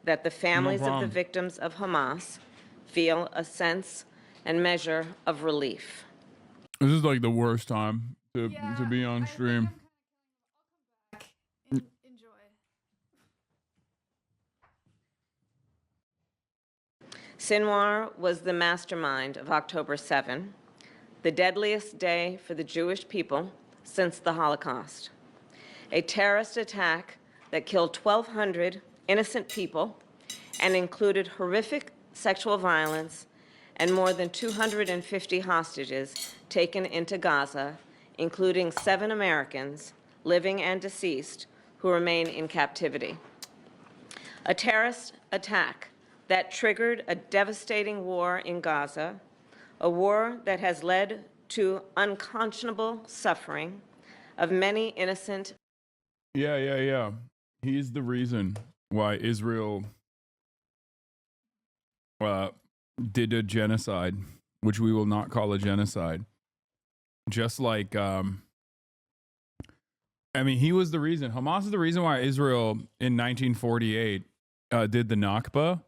that the families of the victims of Hamas feel a sense and measure of relief. This is like the worst time to be on stream. Enjoy. Sinwar was the mastermind of October 7, the deadliest day for the Jewish people since the Holocaust. A terrorist attack that killed 1,200 innocent people and included horrific sexual violence and more than 250 hostages taken into Gaza, including 7 Americans, living and deceased, who remain in captivity. A terrorist attack that triggered a devastating war in Gaza, a war that has led to unconscionable suffering of many innocent. Yeah. He's the reason why Israel did a genocide, which we will not call a genocide. Just like, he was the reason. Hamas is the reason why Israel in 1948 did the Nakba,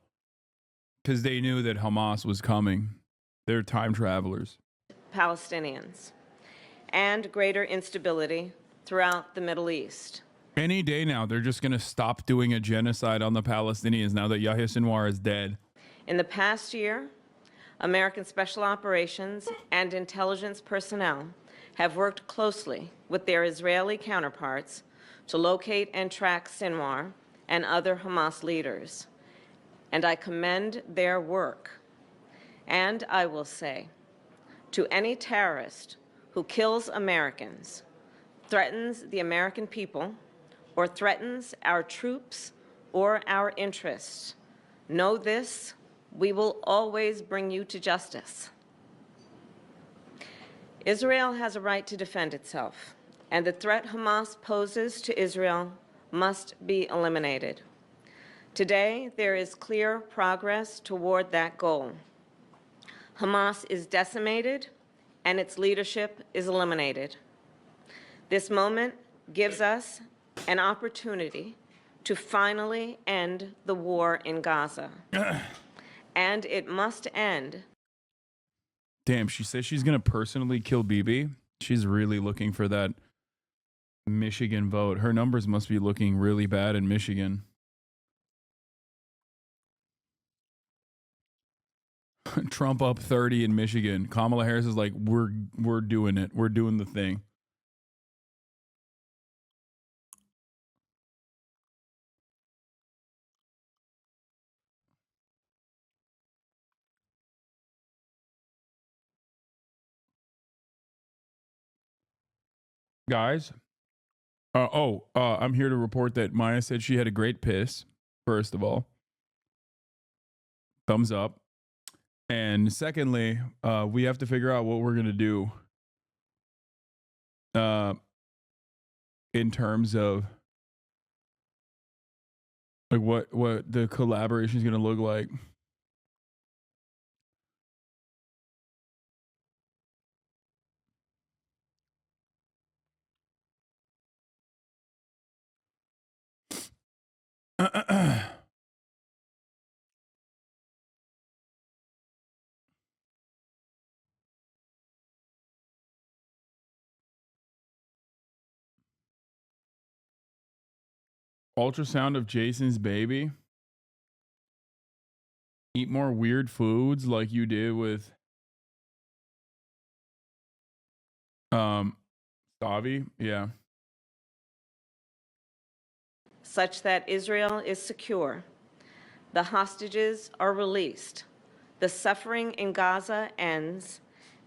because they knew that Hamas was coming. They're time travelers. Palestinians, and greater instability throughout the Middle East. Any day now, they're just going to stop doing a genocide on the Palestinians now that Yahya Sinwar is dead. In the past year, American special operations and intelligence personnel have worked closely with their Israeli counterparts to locate and track Sinwar and other Hamas leaders. And I commend their work. And I will say, to any terrorist who kills Americans, threatens the American people, or threatens our troops or our interests, know this: we will always bring you to justice. Israel has a right to defend itself, and the threat Hamas poses to Israel must be eliminated. Today, there is clear progress toward that goal. Hamas is decimated, and its leadership is eliminated. This moment gives us an opportunity to finally end the war in Gaza. And it must end. Damn, she says she's going to personally kill Bibi. She's really looking for that Michigan vote. Her numbers must be looking really bad in Michigan. Trump up 30 in Michigan. Kamala Harris is like, we're doing it. We're doing the thing. Guys, I'm here to report that Maya said she had a great piss, first of all. Thumbs up. And secondly, we have to figure out what we're going to do in terms of like what the collaboration is going to look like. Ultrasound of Jason's baby. Eat more weird foods like you did with Stavi. Yeah. Such that Israel is secure, the hostages are released, the suffering in Gaza ends,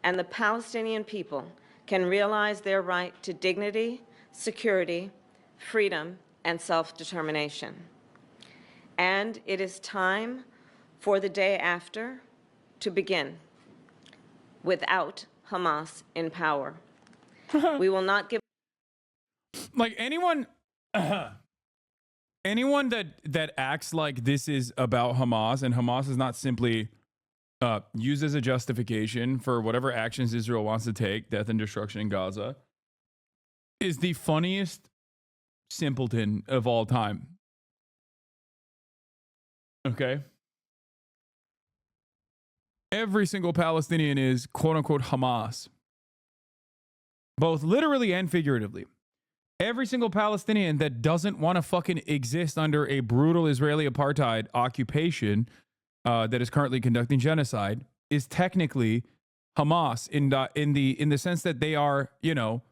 and the Palestinian people can realize their right to dignity, security, freedom, and self-determination. And it is time for the day after to begin without Hamas in power. We will not give. Like anyone that acts like this is about Hamas, and Hamas is not simply used as a justification for whatever actions Israel wants to take, death and destruction in Gaza, is the funniest simpleton of all time. Okay. Every single Palestinian is quote unquote Hamas, both literally and figuratively. Every single Palestinian that doesn't want to fucking exist under a brutal Israeli apartheid occupation that is currently conducting genocide is technically Hamas in the sense that they are, you know,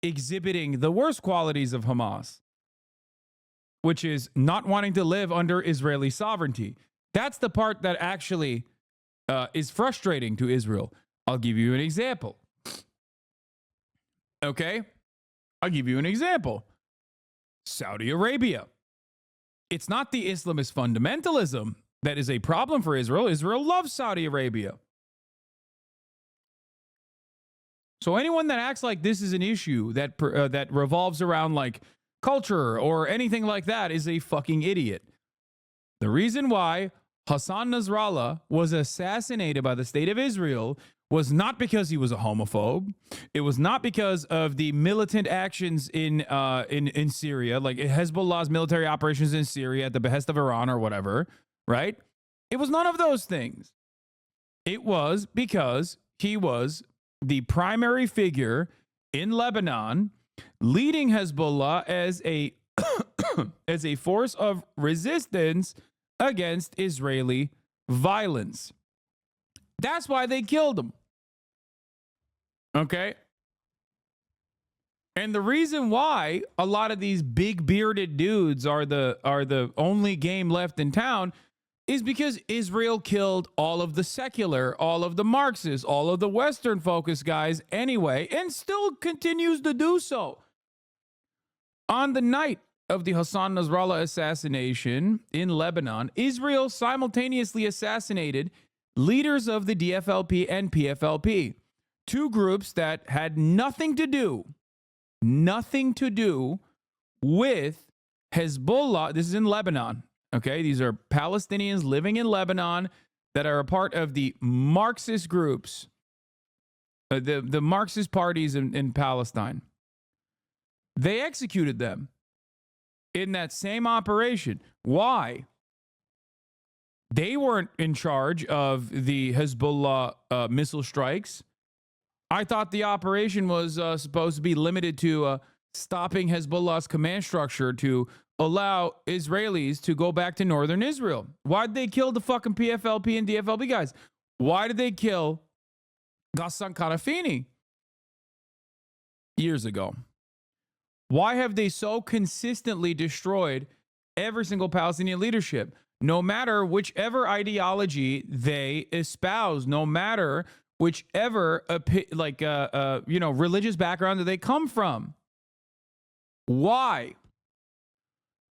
exhibiting the worst qualities of Hamas, which is not wanting to live under Israeli sovereignty. That's the part that actually is frustrating to Israel. I'll give you an example. Okay? I'll give you an example. Saudi Arabia. It's not the Islamist fundamentalism that is a problem for Israel. Israel loves Saudi Arabia. So anyone that acts like this is an issue that revolves around like culture or anything like that is a fucking idiot. The reason why Hassan Nasrallah was assassinated by the state of Israel was not because he was a homophobe. It was not because of the militant actions in Syria, like Hezbollah's military operations in Syria at the behest of Iran or whatever, right? It was none of those things. It was because he was the primary figure in Lebanon, leading Hezbollah as a as a force of resistance against Israeli violence. That's why they killed him. Okay? And the reason why a lot of these big bearded dudes are the only game left in town is because Israel killed all of the secular, all of the Marxists, all of the Western focused guys anyway, and still continues to do so. On the night of the Hassan Nasrallah assassination in Lebanon, Israel simultaneously assassinated leaders of the DFLP and PFLP, two groups that had nothing to do with Hezbollah. This is in Lebanon. Okay, these are Palestinians living in Lebanon that are a part of the Marxist groups, the Marxist parties in Palestine. They executed them in that same operation. Why? They weren't in charge of the Hezbollah missile strikes. I thought the operation was supposed to be limited to stopping Hezbollah's command structure to allow Israelis to go back to northern Israel. Why did they kill the fucking PFLP and DFLP guys? Why did they kill Ghassan Kanafini years ago? Why have they so consistently destroyed every single Palestinian leadership? No matter whichever ideology they espouse, no matter whichever religious background that they come from. Why?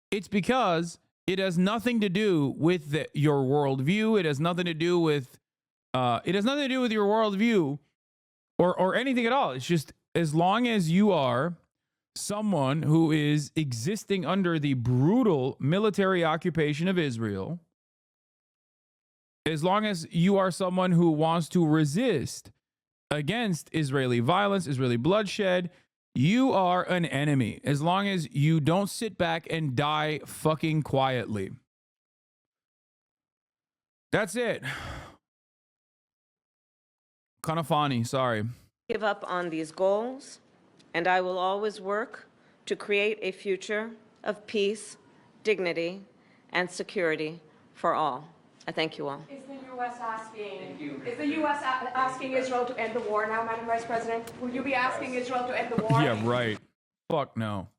It's because it has nothing to do with your worldview. It has nothing to do with your worldview or anything at all. It's just as long as you are someone who is existing under the brutal military occupation of Israel, as long as you are someone who wants to resist against Israeli violence, Israeli bloodshed, you are an enemy. As long as you don't sit back and die fucking quietly. That's it. Kanafani, sorry. Give up on these goals, and I will always work to create a future of peace, dignity, and security for all. I thank you all. Is the U.S. asking Israel to end the war now, Madam Vice President? Will you be asking Israel to end the war? Yeah, right. Fuck no.